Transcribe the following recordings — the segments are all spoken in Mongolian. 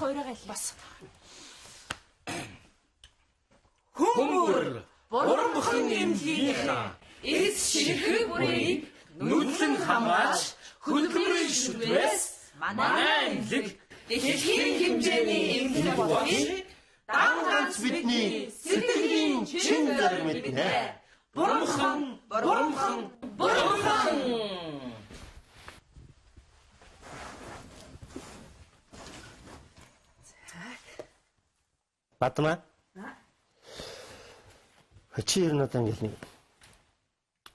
хоёроо бас. Хүмүүр бурхан бүхэн эмнэлгийнхаа эс ширхэг бүрийг нүдлэн хамгаалж хөдөлмөрийн шүтвээс манай эмнэлэг дэлхийн хэмжээний эмнэлэг болох дан ганц бидний сэтгэлийн чин зэрэг мэднэ. Бурхан. Батма. Чи ер нь одоо ингээл нэг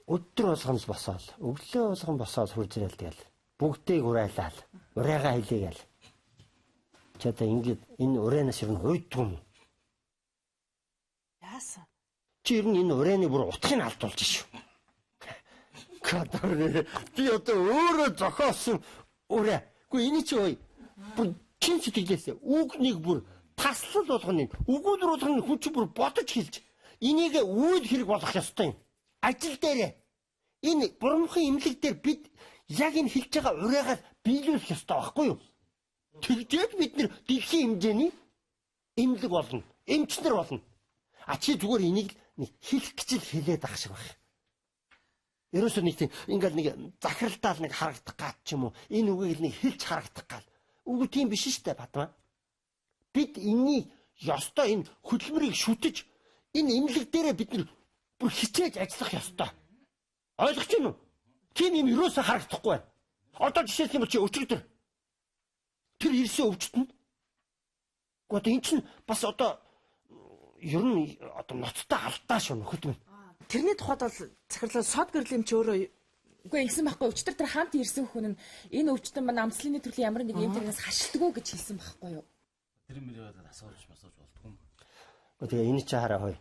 өдөр болгоно л босоол, өглөө болгон босоол хурж ирэл тэгэл бүгдийг урайлал, урайгаа хэлээгээл. Чи одоо ингээд энэ ураанаас ер нь хуйддаг юм. Яасан? Чи ер нь энэ урааны бүр утгыг алдуулж шүү. Катар би одоо өөрөө зохиосон ураа. Гэхдээ энэ чи ой бүр чин сэтгэлээс үгнийг бүр таслал болгоно. Үгүүд болгоно хүн чи бүр бодож хэлж энийг үйл хэрэг болгох ёстой юм. Ажил дээр энэ бурмхан имлэг дээр бид яг энэ хэлж байгаа урайгаар биелүүлэх ёстой байхгүй юу? Тэгжээд бид нэр дэлхийн хэмжээний имлэг болно. Эмчнэр болно. А чи зүгээр энийг хэлэх гэж л хэлээд ах шиг байна. Ерөөсөө нэг тийм ингээл нэг захиралдаал нэг харагдах гад ч юм уу. Энэ үгийг нэг хэлж харагдах гал. Үгүй тийм биш шүү дээ Батма. Бид энэний ёстой энэ хөдөлмөрийг шүтэж энэ имлэг дээрээ бид нар бүр хичээж ажиллах ёстой. Ойлгож байна уу? Тийм юм ерөөсөө харагдахгүй байна. Одоо жишээлх юм бол чи өчигдөр тэр ирсэн өвчтөнд. Гэхдээ эн чинь бас одоо ер нь одоо ноцтой алдаа шүү нөхөд минь. Тэрний тухайд бол захирлаа сод гэрэл юм чи өөрөө үгүй ингэсэн байхгүй. Өчтөр тэр хамт ирсэн хүн нь энэ өвчтөн маань амслины төрлийн ямар нэг юм тэрнээс хашилдгөө гэж хэлсэн байхгүй юу? Тэр мөрөд асууж болтгүй юм. Тэгээ энэ чи хараа хой.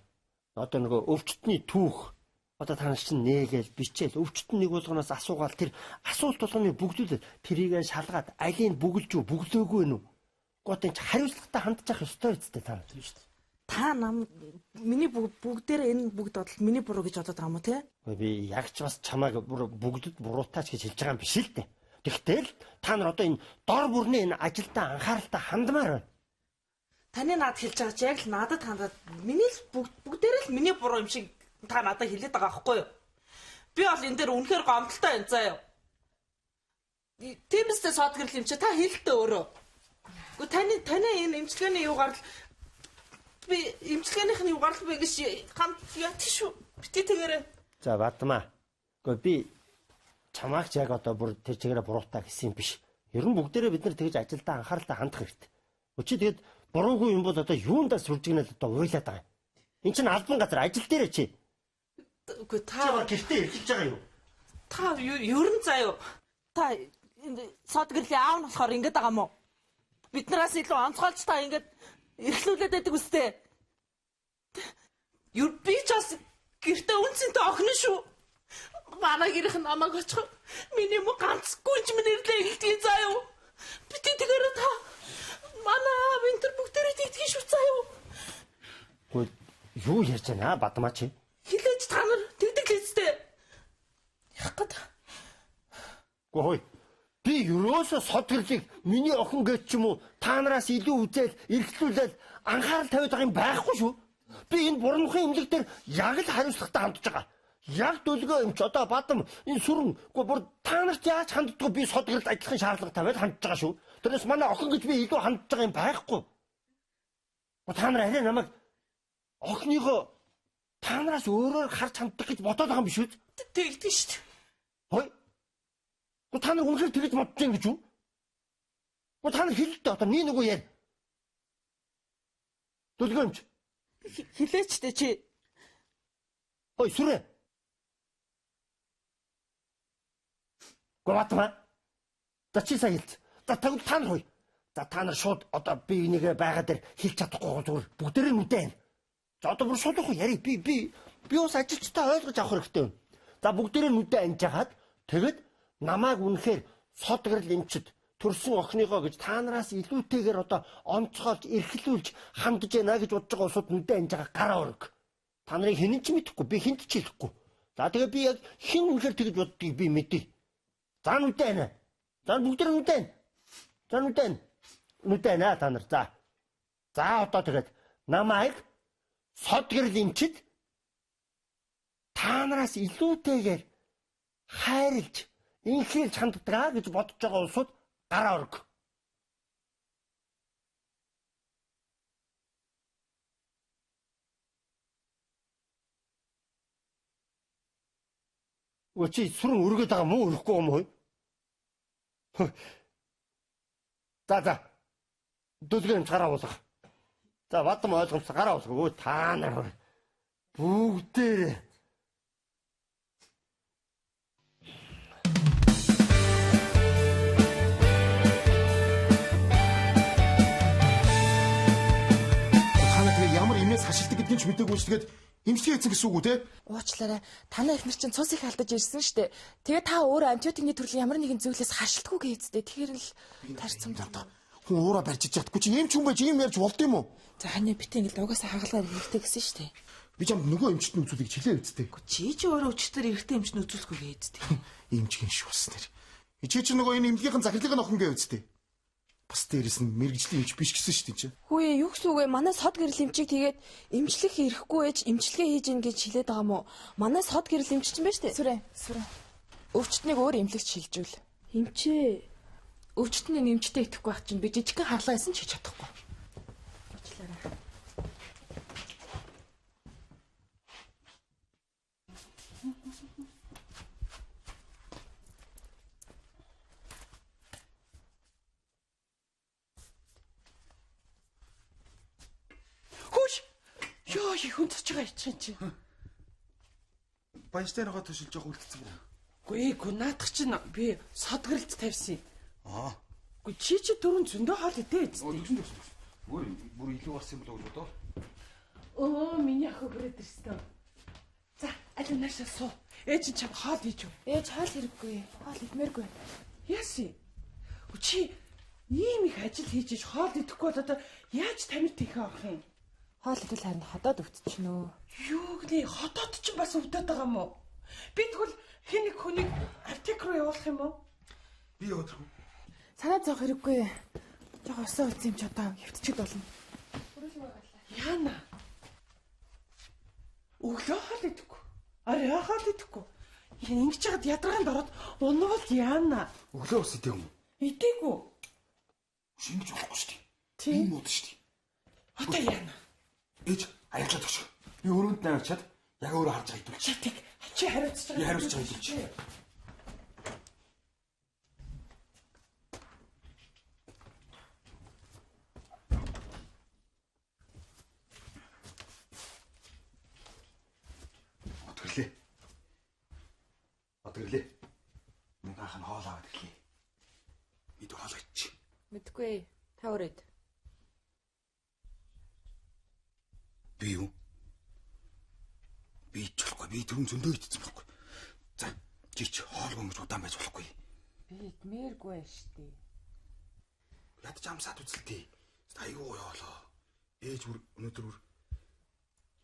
Одоо нөгөө өвчтний түүх одоо та нар чинь нээгээл бичээл өвчтөн нэг болгоноос асуугаал тэр асуулт болгоны бүгдүүлээд тэрийг шалгаад алийг бүгэлж үү бүглөөгүй нү. Гэхдээ энэ хариуцлагатай хандж явах ёстой үстэй та нар тийм шүү дээ. Та нам миний бүгдээр энэ бүгд бодол миний буруу гэж бодоод байгаа юм уу те? Би яг ч бас чамайг бүгдэд буруутаач гэж хэлж байгаа юм биш л дээ. Тэгтэл та нар одоо энэ дор бүрний энэ ажилдаа анхааралтай хандмаар байна. Таны над хэлж байгаа чи яг л надад хандаад миний л бүгдээр л миний буруу юм шиг та надад хэлээд байгаа байхгүй юу? Би бол энэ дээр үнэхээр гомдолтой байна заа юу. Тиймээсээ сод гэрэл юм чи та хэлтээ өөрөө. Гэхдээ таны энэ эмчилгээний юугаар л би эмчилгээнийхний юугаар л би гэж хамт яах шүү. Бити тэгээрээ. За Батма. Гэхдээ би чамаагч яг одоо бүр тэр чигээрээ буруутаа гэсэн юм биш. Ер нь бүгдээрээ бид нар тэгж ажилдаа анхааралтай хандах хэрэгтэй. Өчигд тэгээд буруугүй юм бол одоо юундаа сүржигнэл одоо уйлаад байгаа юм. Энд чинь албан газар ажил дээр чи. Үгүй та гэртээ ирж байгаа юу? Та ер нь заа юу. Та сод гэрлийн аав нь болохоор ингэж байгаа юм уу? Биднээс илүү онцгойлж та ингэж эрхлүүлээд байдаг үстэй. Би ч бас гэртээ үнцэнтэй охин шүү. Манай гэрийнх нь намайг очих. Миний мө ганцгүй ч минь ирлээ хэлдэг заа юу. Бити тэгээрээ та манай винтер бүгдээрээ тэгдгийг шүү заа юу. Гүйл юу ярьж байна Батма чи? Хилээж та нар тэгдэг л үстэй. Яах гээд. Гой. Би юусоо сод гэрлийг миний охин гэж ч юм уу та нараас илүү үзэл эрхлүүлэл анхаарал тавиад байгаа юм байхгүй шүү. Би энэ бурмхан имлэг дээр яг л хариуцлагатай хандж байгаа. Яг дүлгөө юм ч одоо Бадам энэ сүрэн бүр та нарт яаж ханддаггүй би сод гэрэлд ажиллахын шаардлага тавиад хандж байгаа шүү. Тэрнээс манай охин гэж би илүү хандж байгаа юм байхгүй. Та нар арай намайг охиныгоо та нараас өөрөөр харж ханддаг гэж бодоод байгаа юм биш үү? Тэгдэж шүү дээ. Хой. Та нар үнэхээр тэгж бодож юм гэж үү? Та нар хэлэлтэй одоо нэг яа. Дүлгөөмч. Хилээчтэй чи. Ой сүрэ. Гуатма. Тачи саялт. За та нар хой. За та нар шууд одоо би энийг байгаа дээр хэлж чадахгүй зүгээр бүгдээрээ мэдэн. За одоо бүр шууд яри би бас ажилчтай ойлгож авах хэрэгтэй. За бүгдээрээ нүдэ анжихаад тэгэд намайг үнэхээр сод гэрэл эмчид төрсөн охиныгоо гэж та нараас илүүтэйгээр одоо онцгойлж эрхлүүлж хандж байна гэж бодож байгаа усуд нүдэ анж байгаа гараа өрг. Та нарыг хэн ч мэдэхгүй би хинт ч хэлэхгүй. За тэгээ би яг хэн үнэхээр тэгж боддгийг би мэдээ. За нүдэ байна. За бүгдээрээ нүдэ. За нүдэ. нүдэ наа та нар. За одоо тэгээд намайг сод гэрэл эмчид та нараас илүүтэйгээр хайрлж инхээлж ханддаг гэж бодож байгаа улсууд гараа орг. Өчиг сүрэн өргөд байгаа муу өрөхгүй юм уу? За. Дүлгэн гараа уулах. За бадам ойлгомжтой гараа уулах. Өө та нар бүгдээ ямар имээс хашилдаг гэдгийг ч мэдээгүй ч тэгээд эмчилгээ хийсэн гэсэн үг үү те? Уучлаарай. Танай эхнэр чинь цус их алдаж ирсэн штэ. Тэгээ та өөрөө антибиотикний төрлийн ямар нэгэн зүйлээс хашлтгүйгээ эзтэй. Тэгэхээр л тарьцсан доо. Хүн уураа барьж чадахгүй чи эмч хүн байж юм ярьж болд юм уу? За хань бит ингээл угаасаа хагалгаар хэрэгтэй гэсэн штэ. Би ч юм нөгөө эмчтэн үзүүлэх чилээ үсттэй. Чи өөрөө өчтөр эрэгтэй эмчний үзүүлэхгүйгээ эзтэй. Эмчгийн шуус нэр. Чи нөгөө энэ эмнэлгийн захирлыг охин гээ үсттэй. Бас дээрэс нь мэрэгжлийн эмч биш гэсэн шүү дээ чи. Хүү юу гэсэн үг вэ? Манай сод гэрэл эмчийг тэгээд эмчлэх ирэхгүй ээж эмчилгээ хийж ийн гэж хэлээд байгаа мó. Манай сод гэрэл эмч чинь байж тээ. Сүрэ. Өвчтнийг өөр эмнэлэгч шилжүүл. Эмчээ. Өвчтний нэмчтэй итгэхгүй байх чинь би жижигхэн харлаа байсан ч хийж чадахгүй. Уучлаарай. Ёо, хүн цоч байгаа ичсэн чи. Баяжтай ногоо төшилж явах үлдсэн юм. Гүй наадах чинь би содгорлж тавьсан. Гүй чи дөрөв зөндөө хоол идээ үстэй. Бүр илүү болсон юм болоо гэж бодоо. Миний ах өгрөөд ирсэн. За, аль наашаа суу. Ээж чам хоол ийж үү? Ээж хоол хэрэггүй. Хоол идмээргүй. Яаси? Чи ийм их ажил хийж хоол идэхгүй бол одоо яаж тамирт ихэ орох юм? Хоол идэл харин ходоод өвдчихнө. Юу гэнэ ходоод ч бас өвдөд байгаа юм уу? Би тэгвэл хэн нэг хүнийг аптек руу явуулах юм уу? Би явах. Санаа зовх хэрэггүй. Жог усаа үлдсэн юм ч одоо хөвтчихэд болно. Яна. Өглөө хоол идэхгүй. Арай хоол идэхгүй. Ингэж яагаад ядаргаанд ороод унавал яана. Өглөө ус идэх юм уу? Идээгүй. Шингэж болохгүй шүү дээ. Тийм мод шүү дээ. Одоо яана. Ээж аяглаад өгч. Би өрөөнд найрчаад яг өөрөө харж байгаа хэдүүлж. Чатик чи хариуцж байгаа. Би хариуцж байгаа хэдүүлж. Отгөрлээ. Мөнхөн хоол аваад ирлээ. Бид хоол иччих. Мэдгүй. Та өрөөд. Би юу? Би иччихгүй. Би түрүүн зөндөө идсэн байхгүй. За, чи ч хоол гомж удаан байж болохгүй. Би идмээргүй штий. Ядч амсаад үзэлтэй. Айгуу яваалаа. Ээж өнөөдөр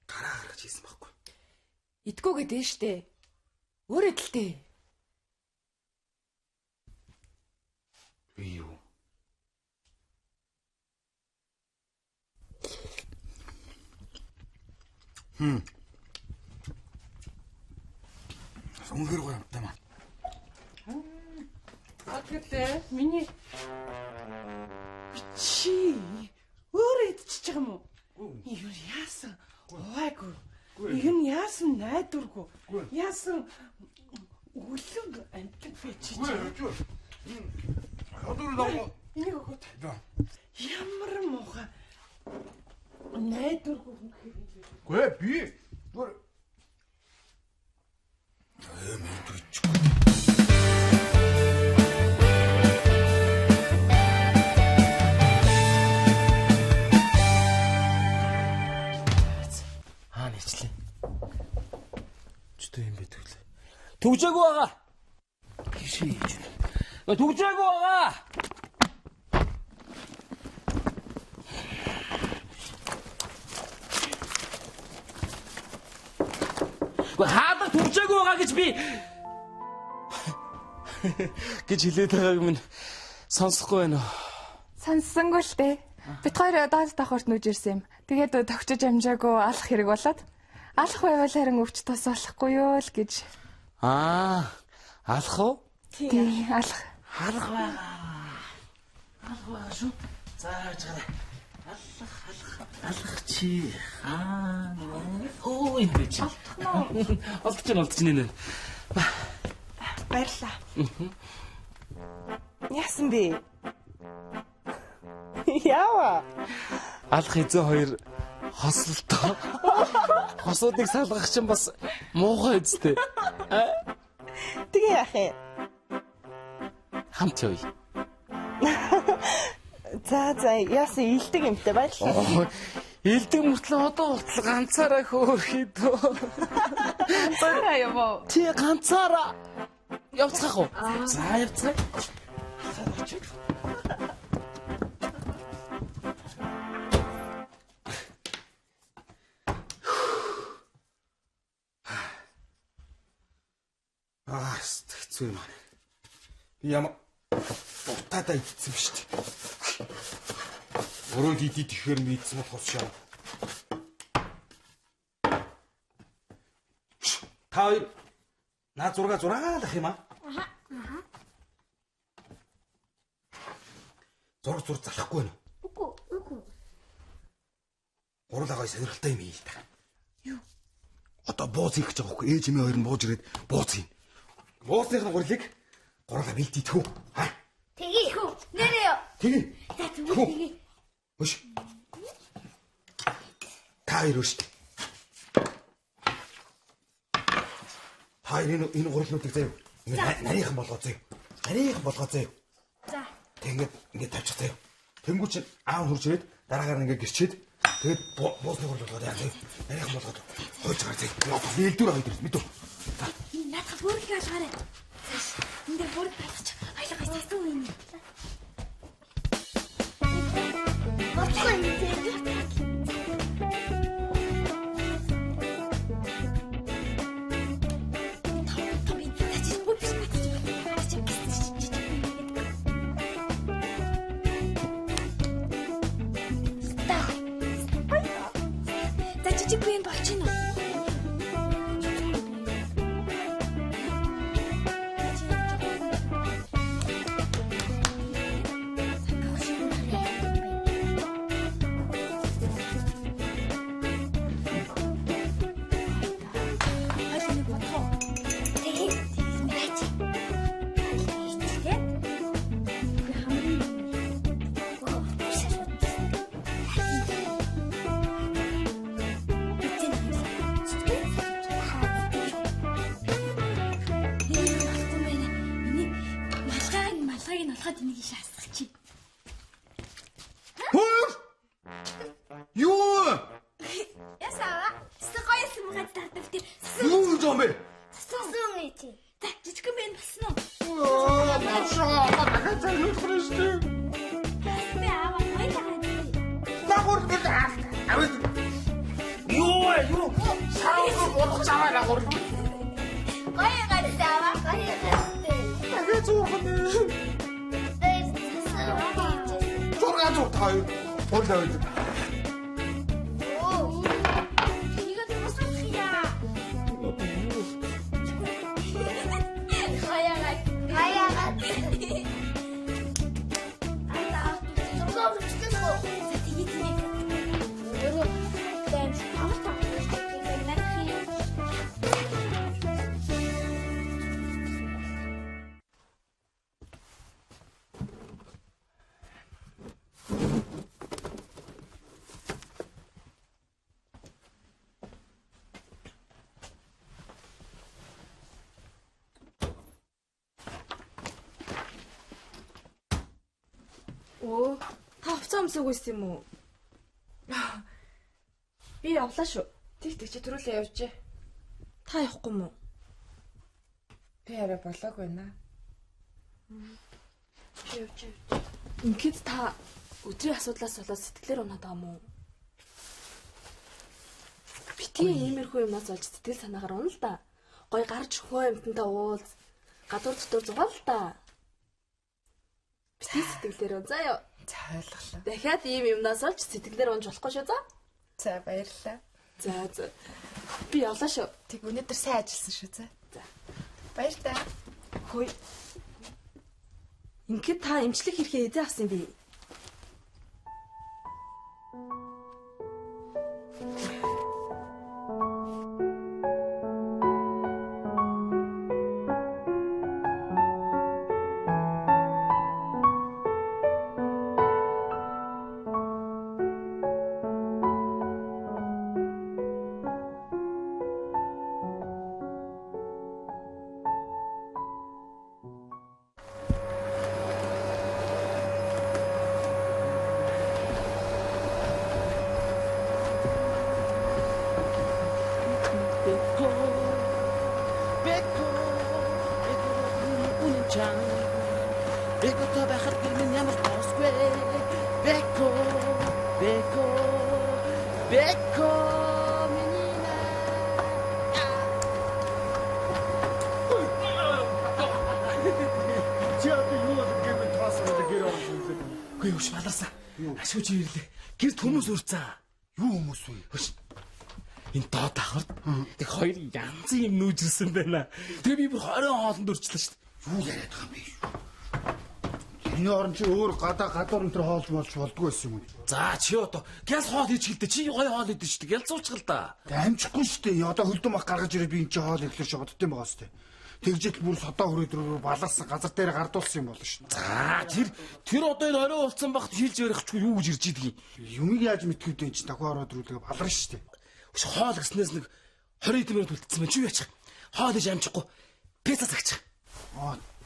гараа гаргаж хийсэн байхгүй. Идгүй гэдэг штэ. Өөрөө дэлтэй. Би юу? Үнэхээр гоё юм таа. Атлээ миний чи өөрөө идчихэж байгаа юм уу? Юу яасан? Ойгоо. Юу яасан найдваргүй. Яасан үлэн амтан фэчиж. Энийг өгөөд. Ямар муухай. Найдваргүй хүн хэрэг. Гүй би бүр мэдвч. Нэчлээ. Чөтөө юм бэ төглөө. Түгжээгүй байгаа. Гişээ хийж байна. Түгжээгүй байгаа. Хаада түгжээгүй байгаа гэж би гэж хэлээд байгааг минь сонсохгүй байна уу? Сонссонгүй л дээ. Бид хоёр доод давхарт нүүж ирсэн юм. Тэгээд тогтож амжаагүй алах хэрэг болоод алах байвал харин өвч тос болохгүй юу л гэж. Алах уу? Тийм, алах. Алах байгаа шүү. Зааж гараа. Алах чи. Оо энэ чи. Олдож нэ. Баярлаа. Яасан бэ? Яава. Алах эзэн хоёр хослолтоо. Хосуудыг салгах чинь бас муухай үстэй. Тэгээ яах юм? Хамт явъя. За яасан илдэг юмтай баярлалаа. Илдэг мөртлөө одоо хүртэл ганцаараа хөөрхий дөө. Ганцаараа юм уу? Чи ганцаараа явцгаах уу? За явцгаая. Хэцүү юм аа. Би ямар татаа идсэн биш үү? Өрөөнд идэх тэгэхээр мэдсэн болохоос шаа. Та хоёр наа зургаалах юм аа? Зураг залахгүй байна уу? Үгүй. Гурлаа гой сонирхолтой юм ийм л та. Юу? Одоо бууз хийх гэж байгаа хөөе. Ээж эмээ хоёр нь бууж ирээд бууз хийн. Буусныхын гурлыг гурлаа бэлдээ тхүү. Тэгээ. Нэрээ юу? Тэгээ. За тэгээ. Өш. Тайр өш. Тайр энэ гурлуудыг заяа. Нарийнхан болгоо заяа. За. Ингээд тавьчих заяа. Тэнгүү чинь аав хурж ирээд дараагаар нь ингээд гэрчээд тэгээд буусны гурл болгоод яа заяа. Нарийнхан болгоод хойж гар заяа. Нээлдүр хойд ирсэн мэдв. Надад бүрийг алгаарай. Энд дээр бүрийг алгач. Айлгаа хийсэн юм. Боцгоо юм дээ. Чичигбэн болчихно. Оо, та хувцас өмсөг үйсэн юм уу? Би явлаа шүү. Тэг чи түрүүлээ явжээ. Та явахгүй юм уу? Би арай болоог байна. Чи явж. Ингээд та өдрийн асуудлаас болоод сэтгэлээр унаад байгаа юм уу? Битгий иймэрхүү юмнаас болж сэтгэл санаагаар унаа л да. Гой гарч хөө юмтантай уулз. Гадуур дотор зугаал л да. Бити сэтгэлээр ун заа юу. За ойлголоо. Дахиад ийм юмнаас олж сэтгэлээр унж болохгүй шүү за. За баярлалаа. За. Би явлаа шүү. Тэг өнөөдөр сайн ажилласан шүү за. За. Баяр та. Хөөе. Ингээд та эмчлэг хэрхээ эзэн авсан би. Бэко байхад гэрмэн ямар тосгүй. Бэко минина. Чиаты юу гэмээр таасаад гэр орж ирлээ. Үгүй өш баларсаа. Ашгүй чи ирлээ. Гэрт хүмүүс урцсан. Юу хүмүүс вэ? Энэ доод давхарт тэг хоёр янзын юм нүүжсэн байна. Тэгээ би бүр 20 хоолнд өрчлөө шүү дээ. Юу яриад байгаа юм бэ? Энэ орн чи өөр гадуур энэ төр хоолж болж болдгоо байсан юм уу? За чи одоо гяс хоол хийж хэлдэ. Чи гоё хоол идэж шүү дээ. Ялцуучгал да. Амжихгүй шүү дээ. Одоо хөлдөн мах гаргаж ирээд би энэ чи хоол ирлэр шоддсон байгаа шүү дээ. Тэгжэл бүр содоо хүрээдрөө баларсан газар дээр гардуулсан юм болно шүү. За тэр одоо энэ орой болцсон багт шилж ярихгүй юу гэж ирж идэх юм. Юмыг яаж мэдэх вэ чи дахиад ороод ирүүлээ баларна шүү дээ. Хоол гэснээс нэг 20 минут үлдсэн байна. Чи юу яачих? Хоол иж амжихгүй. Пицца цагчих.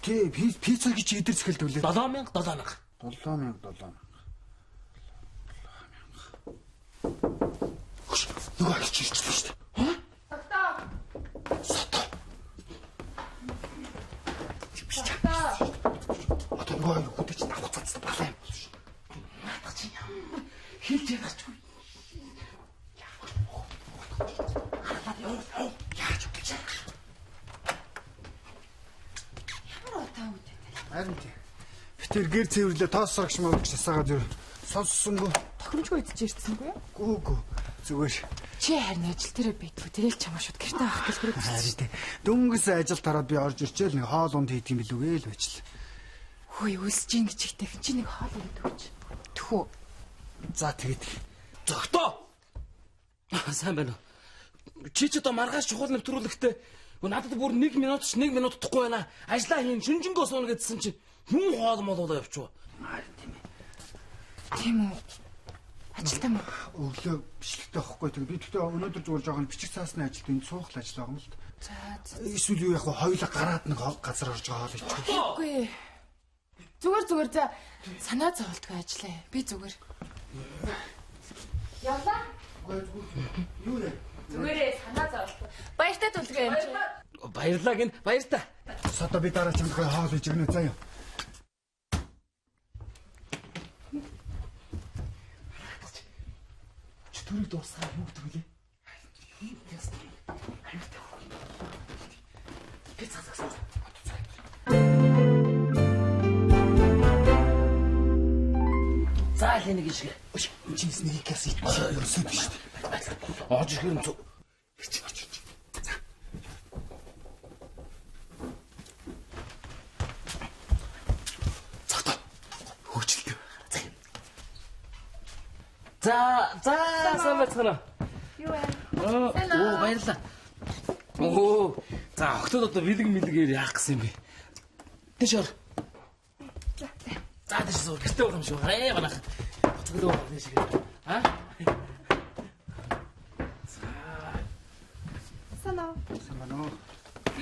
Тий, пицца гэж идэр зэхэлдэг лээ. 7000. 7000. Нөгөө агч ирчихлээ шүү дээ. Сото. Одоо нөгөө хөдөж давхацсан балаа юм бол шүү. Наадах чи яа. Хэлж ядахгүй. Яаж үгэж. Харин тий. Битэр гэр цэвэрлээ тоосрагш мөрөгч засаагаад юу сонссонгүй. Тохиромжгүй идэж ирсэнгүй юу? Гүү. Зүгээр. Чи харин ажил дээр байдгүй. Тэгэл чамаа шууд гэртээ авах гэлбэр. Харин тий. Дөнгөс ажил тараад би орж ирчээл нэг хоол унд хийх юм билүүгээ л байжл. Хөөе үлсэж ин гэж ихтэй. Чи нэг хоол идэж өгч. Тхүү. За тэгээд. Зогтоо. Сайн байна уу? Чи ч одоо маргааш чухал нэвтрүүлэхтэй надад бүр 1 минутч 1 минут тухгүй байна. Ажлаа хийн шүнжэнгөө суuna гэдсэн чинь хүн хоол молоо явчихв. Тийм үү? Ажилтаа мөн. Өглөө бичлэгтэй авахгүй тэгээ би тэгтээ өнөөдөр зүгээр жоохон бичих цаасны ажилд энэ суух ажил байгаа юм л. За. Эсвэл юу яг хоёулаа гараад нэг газар орж байгаа л ичгүй. Үгүй. Зүгээр за санаа зовлтгүй ажиллаа. Би зүгээр. Явлаа. Юу яа? Зүгээрээ санаа зовлтгүй. Баяртай түлгээ юм чи. Баярлаа гин. Баяртай. Содо би дараа чамд хоол хийж өгнө заяа. Төрөг дуусаа юу гэдэг вэ? За л нэг шиг. Өш чинс нэг кас ич. Ерөөсөө биш. Орж ирэх юм зү. Цагтаа. Хөөчлөө. За сайн байна. Юу вэ? Оо баярлалаа. Оо за октод одоо бэлэг яах гэсэн юм бэ? Тэш ор. За тэш зур гэртээ байгаа юм шүү. Манайх. Оцгодоо тийш. Санаа.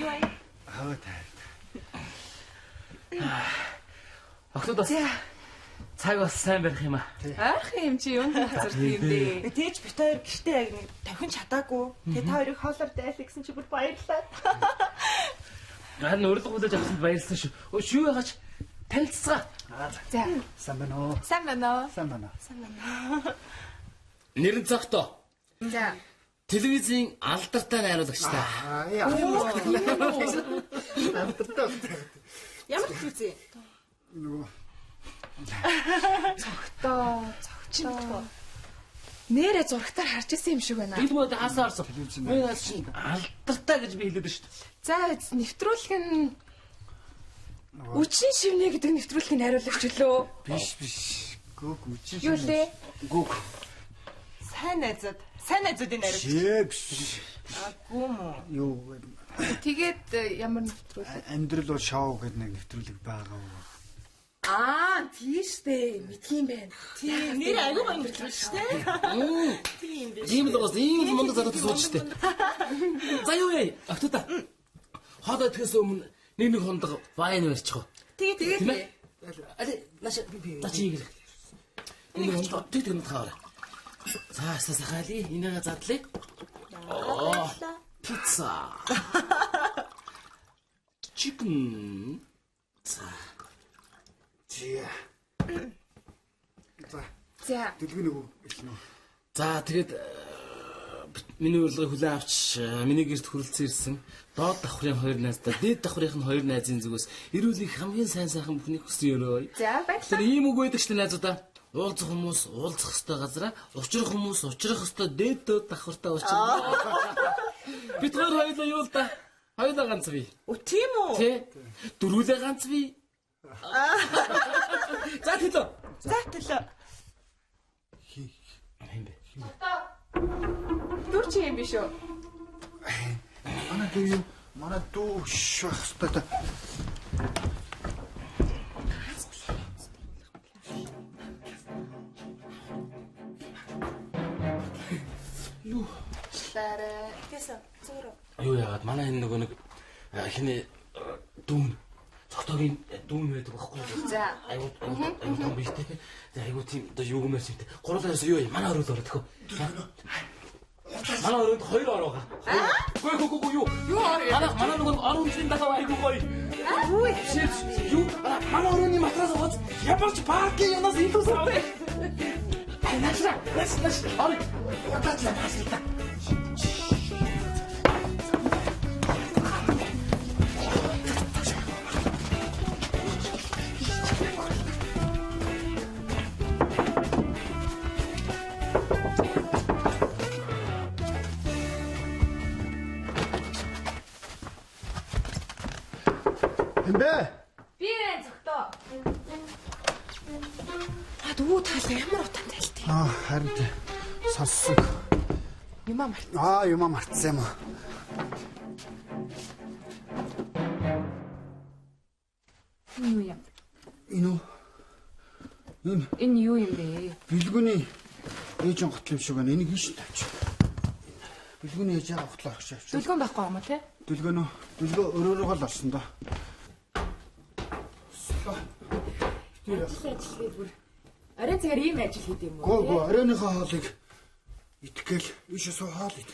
Юу вэ? Октод цаг бас сайн барих юм аа. Арах юм чи юунд газар тийм дээ. Тэгж бит хоёр гэртээ яг нэг тавхин чадаагүй. Тэгээ та хоёрыг хоолоор дайлаа гэсэн чи бүр баярлаа. Харин урилга хүлээж авсанд баярлсан шүү. Шүү ягач танилцгаа. За. Сайн байна уу? Сайн байна уу? Сайн байна. Нэрэн цогтоо. За. Телевизийн алдартай найруулагчтай. Амтартай. Ямар ч үзье. Нөгөө Цогтоо. Нэрээ зурагтаар харж исэн юм шиг байна. Билбүүд хасаарсан. Би нас чинь алдартай гэж би хэлээд шүү дээ. За нэвтрүүлэг нь үчин шивнэ гэдэг нэвтрүүлгийн хариулагч лөө. Биш. Гүг үчин Юу лээ? Гүг. Сайн найзуудын найруулагч. Биш. Аггүй мó. Юу Тэгээд ямар нэвтрүүлэг? амьдрал бол шоу гэдэг нэг нэвтрүүлэг байгаа. Тийштэй мэдхийн байна. Тийм нэр аюу гоё нэвтрүүлэг шүү дээ. Тийм дээ. Тийм л бас ийм мундаг залуутай сууж штэ. За юу яа? Автота. Хоолой идэхээс өмнө нэг хондог вайн барьчих. Тэгээд Тийм ээ. Аль наш тачиг. Энэ хондог тэгт хаваа. За сахали инээгээ задлаа. Пицца. Chicken. За. За. Дэлгэн нөгөө хэлнэ. За тэгээд миний урилгыг хүлээн авч миний гэрт хүрэлцэн ирсэн. Доод давхрын 2 найзтай, дээд давхрын 2 найзын зүгээс эрүүл их хамгийн сайн сайхан бүхнийг хүсэн өрөө. За баярлалаа. Тэр ийм үг байдаг шүү дээ найзуудаа. Уулзах хүмүүс уулзах ёстой газараа, учрах хүмүүс учрах ёстой дээд доод давхртаа учрах. Бид хоёр хоёулаа юу л да? Хоёулаа ганц бий. Үу тийм үү? Тэ? Дөрвөлээ ганц бий. За төлөө. За төлөө. Дүр чи юм биш үү? Манай дүү шах хэвээр. Юу? Ларэ. Тэсэн зураг. Юу яагаад манай энэ нөгөө нэг хинэ дүүн цогтойгийн дүүн байдаг байхгүй юу? За. Айгуу том биш те. За айгуу тийм одоо юу гэмээр шимтэй. Гурлаас юу юм? Манай ороод ороод төхөө. Манай ороод 2 ороо. Гүг юу? Юу ороо? Манай нөгөө орооны дахаа айгуу гоё. Юу? Манай орооны матрас гоц ямарч паркийн янаас илүү савэ. Ай наашра. Ори. Ятачлаа таслаа. Хэмбэ? Би энэ цогтоо. Дүү таалга ямар утаан тайлт юм. Харин сонссон. Юмаа март. Юмаа мартсан юм аа. Юу юм? Энэ юу юм бэ? Билгүний ээжийн готл юм шиг байна. Энийг ийш тавьчих. Билгүний ээж яга готлоо авчих авчих. Дүлгэн байхгүй юм уу те? Дүлгөө өрөөрөө л орсон доо. Арай цагаар ийм ажил хийдэг юм уу? Гоо оройныхоо хоолыг итгэл ийш суу хоол ид.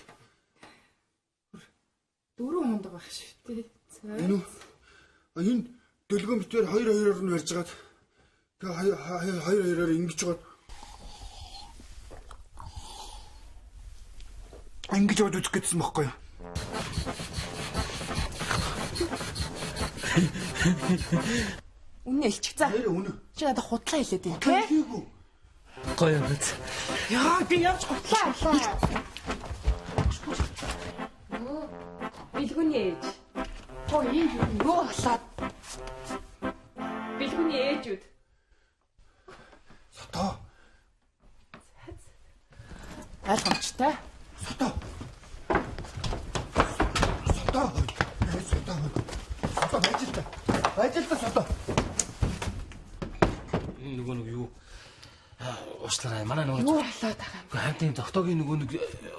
4 хондог байх шүү дээ. Энэ дүлгөө битээр 2-2-оор нь барьж гаад тэгээ 2-2-оор ингэж гоод ингэж бод үзэх гэсэн байхгүй юу? Үнэ илчих за. Үнэ. Чи надад худлаа хэлээд юм те? Хийгүү. Гоё юм биз. Яа би явж худлаа. Билгүний ээж. Оо ийм юу болоод. Билгүний ээжүүд. Сото. Ойлгомжтой. Сото. Ажилда сото. Нөгөө нэг юу уучлаарай манай нөгөө Юу болоод байгаа юм? хамтын доктогийн нөгөө нэг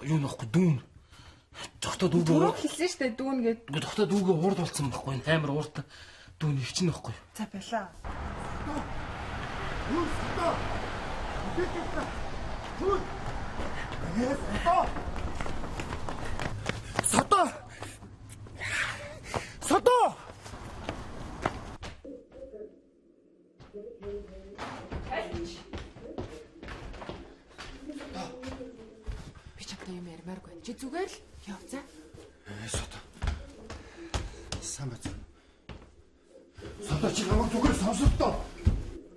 юу нөхгүй дүүн доктор дүүгээ Түрүү хэлсэн шүү дээ дүүн гээд. доктор дүүгээ уурд болсон байхгүй амар уурд дүүн өвчин байхгүй. За байлаа. Сото. Би чамтай юм ярмааргүй. Чи зүгээр л яв за. Сото. Сайн бац. Сото чи намайг зүгээр сонсолтоо.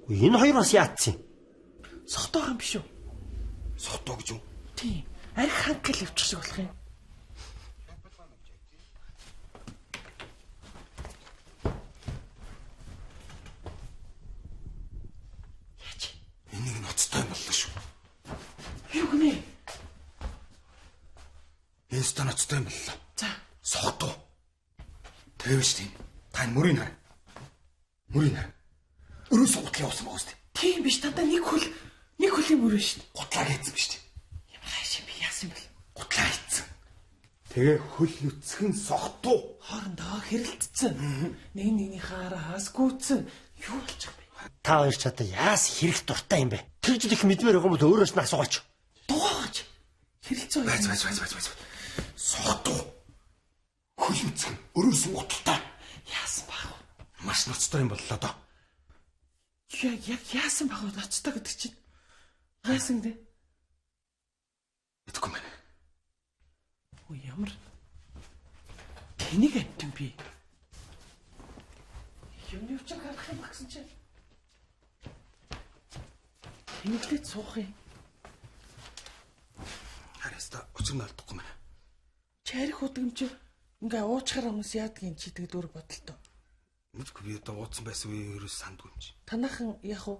Энэ хоёр бас яатсан. Сохтойгоо юм биш үү? Сотоо гэж юу? Тийм. Арх ханг гэл өвчих шиг болох юм. Энийг ноцтой юм боллоо шүү. Юу гэнэ? Энэс та ноцтой юм боллоо. За. Сотоо. Тэвэж тийм. Та мөрийн хар. Мөрийн хар. Өрөөс гутлаа явсан байгаа үстэй. Тийм биш дандаа нэг хөлийн мөрөө шүү дээ. Гутлаа хийцэн биш тийм. Ямар хаашаа би яасан бэл. Гутлаа хийцэн. Тэгээ хөл нүцгэн сохтуу. Хоорондоо хэрэлдсэн. Нэг нэгнийхээ араас гүйцэн. Юу болчих вэ? Та хоёр ч одоо яас хэрэг дуртай юм бэ? Тэр жил их мэдмээр байгаа юм бол өөрөөс нь асуугач. Дугаагач. Хэрэлцээ. Байц. Сохтуу. Хөл нүцгэн өрөөс гутлаа. Яасан баг. Маш ноцтой юм боллоо доо. Яг яасан баг ноцтой гэдэг чинь. Яасан дээ? Итгэв мэн. Өө ямар тэнийг амтэн би. Юм юу ч гарах юм багсан чинь. Тэнэглээд суух юм. Хараста учир нь алдахгүй мэн. Чарих удамч ингээ уучхаар хүмүүс яадгийн чи тэгээд өөр бодолтой. Мэдгүй би одоо ууцсан байсан үе ерөөс сандгүй юм чи. Танахан яах вэ?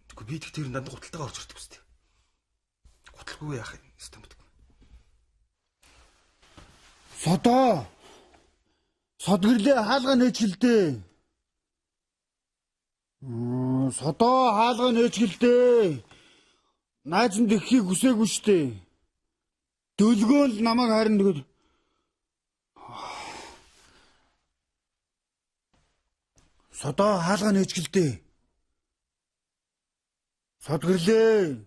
Тэгвэл би тэр дандаа гуталтайгаа орж ирдэг үстэй. Гуталгүй яах юм систем мэдгүй. Содоо. Содгөрлөө хаалгаа нээж гэлдээ. Содоо хаалгаа нээж гэлдээ. Найз нь дэххийг хүсээгүй штэ. Дөлгөө л намайг харин тэгээд Содоо хаалгаа нээж гэлдээ. Содгөрлөө.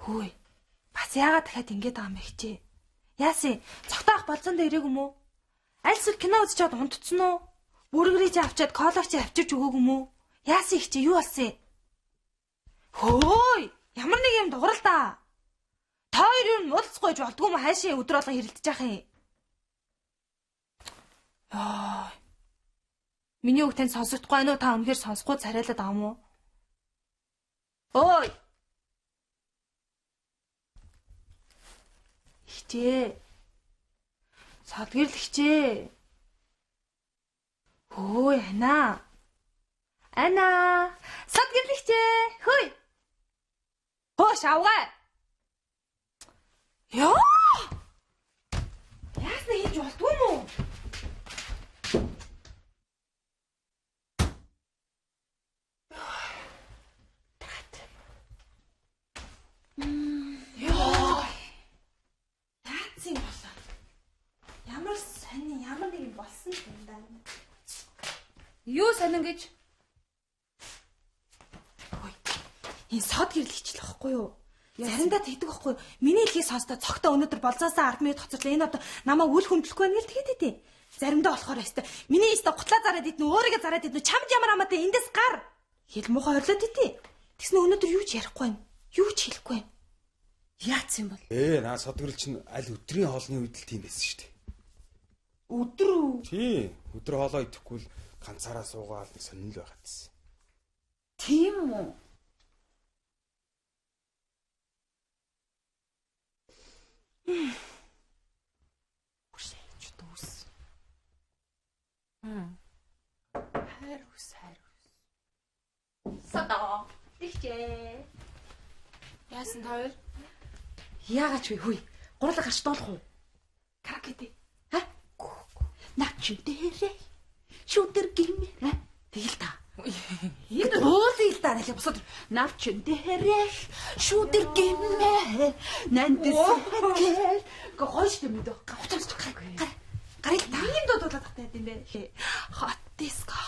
Хөөе. Бас яагаад дахиад ингэж байгаа юм бэ хичээ? Яасын цогтоох болцсон дээр ирээгүй мүү? Альсвал кино үзчихэд унтцсан уу? Бүргэрийч авчиад колоч авчирч өгөөгүй мүү? Яасын хичээ юу болсон? Хөөе. Ямар нэг юм дуурал да. Та хоёр юу нуулцгойж болдгоо мó хайшаа өдөр болгон хэрэлдэж яах юм? Яа. Миний үг тань сонсохгүй байна уу? Та үнэхээр сонсохгүй царайлаад байгаа юм уу? Ой. Хичээ. Садгэрл хичээ. Хөөе ана. Ана. Садгэрл хичээ. Хөөе. Хөөш авгаа. Яа. Яасна хийж болдгоо юм уу? Ямар нэг юм болсон юм даа. Юу сонин гэж? Ой. Энэ сод гэрэл хичлэх байхгүй юу? Заримдаа тэгдэг байхгүй юу? Миний хэлхийг сонстоо цогтоо өнөөдөр болзоосаа 10 минут хоцорлоо. Энэ одоо намайг үл хүндлэхгүй байна л тэгээд тий. Заримдаа болохоор өстой. Миний өстой гутлаа зараад иднэ, өөрийгөө зараад иднэ. Чамд ямар хамаатай эндээс гар. Хэл муухай орлоо тий. Тэгснэ өнөөдөр юу ч ярихгүй байна. Юу ч хэлэхгүй байна. Яац юм бол? Наа сод гэрэл чинь аль өдрийн хоолны үед л тийм байсан шүү дээ. Өдөр үү? Тий. Өдөр хоолоо идэхгүй л ганцаараа суугаал нэг сонирхол байгаадсэн. Тийм үү? Үшээч дүүс. Хайрус. Садаа. Ихчээ. Яасан тойр? Яагач вэ хүй? Гурлаа гарч доолох уу? Каракети. Начин дээрээ шүтэр гимээ тэгэл та. Энэ уулын та нэлээ босоод начин дээрээ шүтэр гимээ нандис хэл гоош юм дөө гавтамж гарыг та ийм дуудуулаад тахтай юм бэ. Hot disco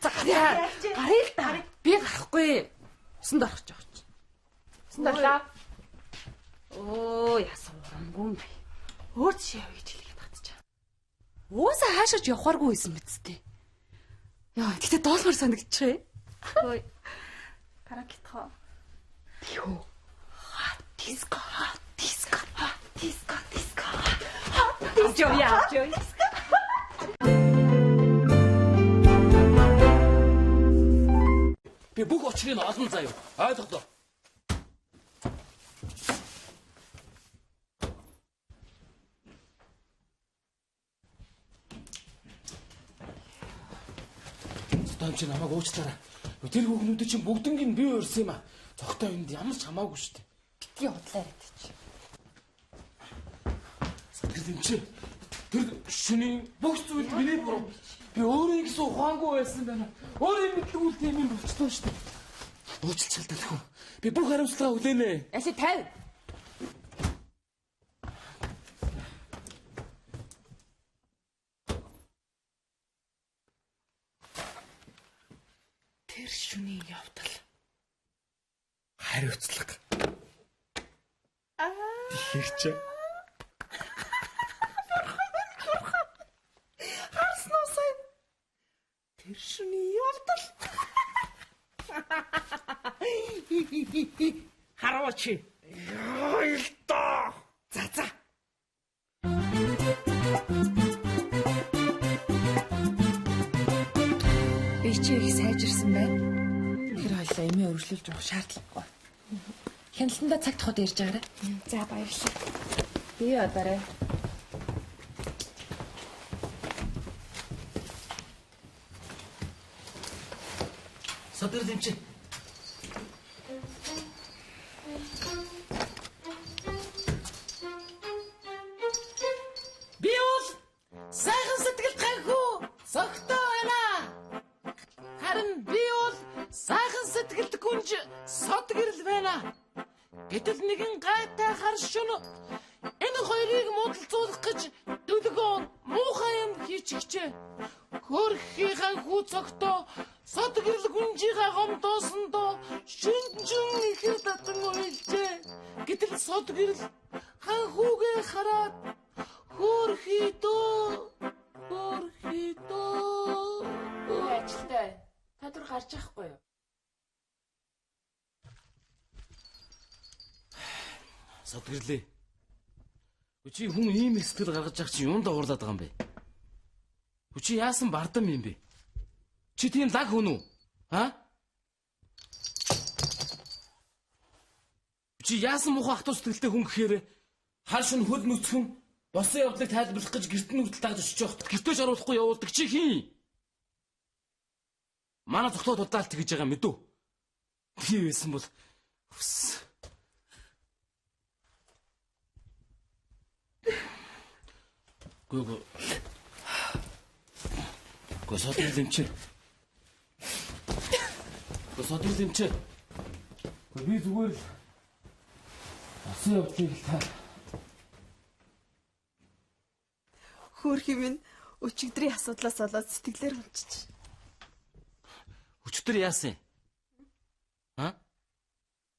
за гарыг та би гарахгүй усанд орох гэж байгаа. Усанд орлаа. Оо яасан урамгүй юм бэ. Өөр чи яв гэж хэлгээд татчихаа. Уусаа хаашаач явахааргүй байсан биз дээ. Яа, тэгтээ доолмор санагдчихэ. Хөөе. Каракитхо. Юу? Хат диско. Диско, диско. Жоо. Би бүх очрыг олно заяа. Ойлголоо. Стойм чи намайг уучлаарай. Тэр хүүхнүүд чинь бүгднийг нь би өрсөн юм а. Цогтой энд ямар ч хамаагүй шүү дээ. Битгий удлаа гэдэг чи. Тэр дэмчээ. Тэр шүний бүх зүйл миний буруу. Би өөрөө гэсэн ухаангүй байсан байна. Өөрөө мэдгүй тийм юм болчихлоо шүү дээ. Уучлал талах уу. Би бүх хариуцлага хүлээнэ. Яши 50. Тэр шүний явдал. Хариуцлага. Ихэрчээ. Харснаа сайн. Тэр шүний явдал. Хараач. Ёйлтоо. За. Би чи их сайжирсан байна. Тэр хоёлаа эмээ өргөжлүүлж явах шаардлагагүй. Хяналтанда цаг тоход ирж байгаарай. За баярлалаа. Би одоорой. Содор дэмчээ. Би бол сайхан сэтгэл гайхуу цогтой байна. Харин би бол сайхан сэтгэлд гүнж сод гэрэл байна. Гэтэл нэгэн гайтай хар шөнө энэ хоёрыг муудалцуулах гэж дүлгөө муухай юм хийчихжээ. Хөрхийнхаа хүү цогтой сод гэрэл гүнжийнхаа гомдоосондоо шүнжин ихэр татан уйлжээ. Гэтэл сод гэрэл хан хүүгээ хараад хөрхидөө. Ажилтай. Та түр гарч яахгүй юу? Содгэрлээ. Чи хүн ийм их сэтгэл гаргаж явах чи юунд уурлаад байгаа юм бэ? Чи яасан бардам юм бэ? Чи тийм лаг хүн үү? Чи яасан муухай хатуу сэтгэлтэй хүн гэхээр хар шин хөл нүцгэн босон явдлыг тайлбарлах гэж гэртэн хүртэл тагж очиж явахад гэртөөж оруулахгүй явуулдаг чи хин? Манай цогтоо дулдаалт гэж байгаа мэдүү. Тийм байсан бол Го содор дэмчээ. Би зүгээр л асан явдлыг л та. Хөөрхи минь өчигдрийн асуудлаас болоод сэтгэлээр унчиж. Өчтөр яасан?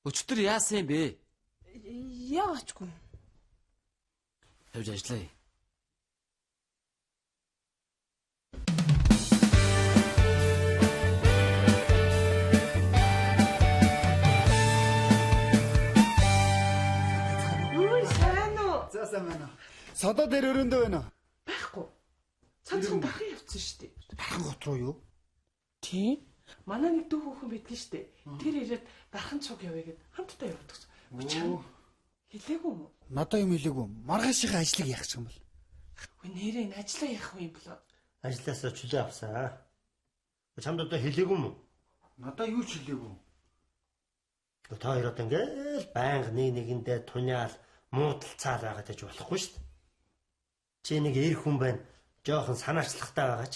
Өчтөр яасан бэ? Яачгүй. Тавьж ажиллая. Сайн байна. Содоо дээр өрөөндөө байна. Байхгүй. Цанцхан дахин явцсан шүү дээ. Дахин гот руу юу? Тийм. Манай нэг дүү хүүхэн байдгийн шүү дээ. Тэр ирээд дархан цуг явъя гэд хамтдаа явдаг. Хэлээгүй юм уу? Надаа юм хэлээгүй. Маргаашийн ажлыг яах юм бол? Үгүй нэрээ ажиллаа яах юм болоо. Ажлаасаа чөлөө авсан. Чамд одоо хэлээгүй юм уу? Надаа юу ч хэлээгүй. Та хоёр одоо ингээл байнга нэгэндээ туняал муудалцаал байгаад байж болохгүй шүү дээ. Чи нэг эр хүн байна. Жоохон санаачлахтай байгаач.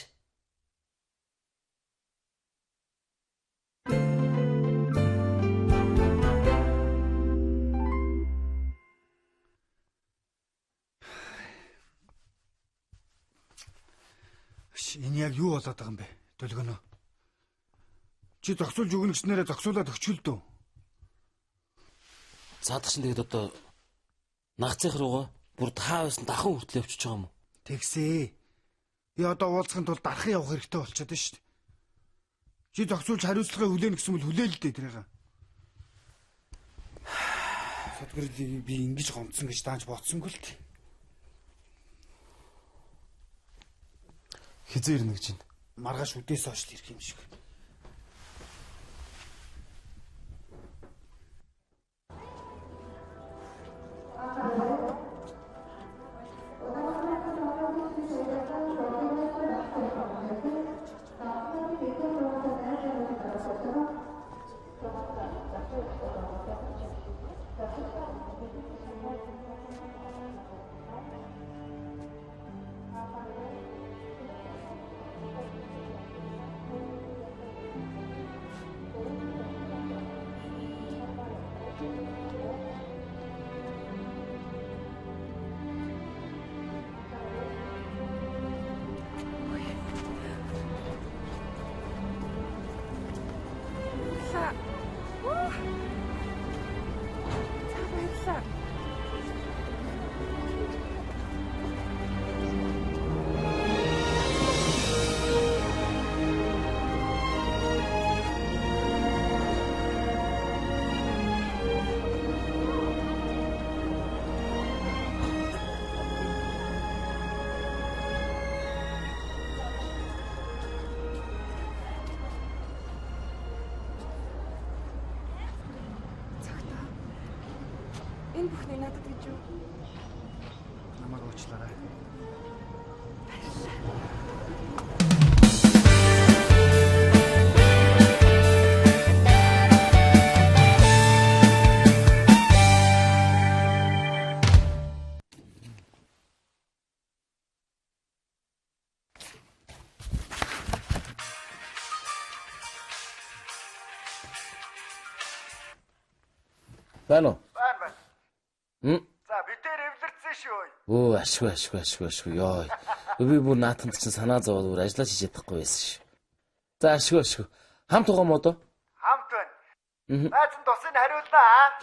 Энэ яг юу болоод байгаа юм бэ? Төлгөнөө. Чи зогсуулж өгнө гэснээрээ зогсуулаад өгчүүлдөө. Цаадах чинь тэгээд одоо нагцынх руугаа бүр таа байсан дахин хүртэл явчихж байгаа юм уу? Тэгсээ. Би одоо уулзахын тулд дархан явах хэрэгтэй болчиход байна шүү дээ. Чи зогсуулж хариуцлагаа хүлээнэ гэсэн бол хүлээл л дээ тэрийг. Содгорыг би ингэж гомдсон гэж дааж бодсонгүй л дээ. Хизээ ирнэ гэж байна. Маргааш үдээс хойш л ирэх юм шиг. Энэ бүхний надад гэж юу? Намайг уучлаарай. Байна уу? За бид дээр эвлэрсэн шүү. Өө ашгүй ёо. Би бүр наатанд чинь санаа зовоод бүр ажиллаж хийж чадахгүй байсан шүү. За ашгүй. Хамт байгаа мó доо? Хамт байна. Найз нь тусын хариулнаа.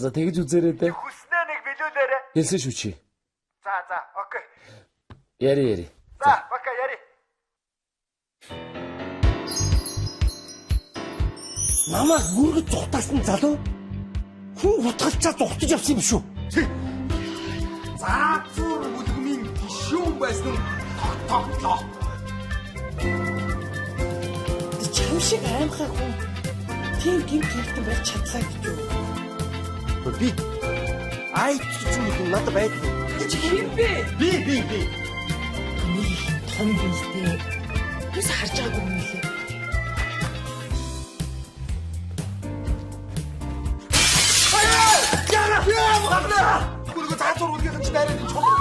За тэгж үзээрэй дээ. Хүснээ нэг билүүлээрэ. Хэлсэн шүү чи. За окей. Яри. За бака яри. Намайг гүргэд зүхтаасан залуу хүн хутгалчаа зүхтаж явсан юм шүү. Заацуур бүлгмийн гişүүн байсан нь тогтооглоо. Чам шиг аймхай хүн тийм гимт хэлтэн байж чадлаа гэж юу? Би айт гэж юм надад байдаг. Хин бэ? Би. Миний том бинстэй. Юус харж байгаагүй юм лээ. Гүргэ заацуур бүлгийн чинь найраад чулуу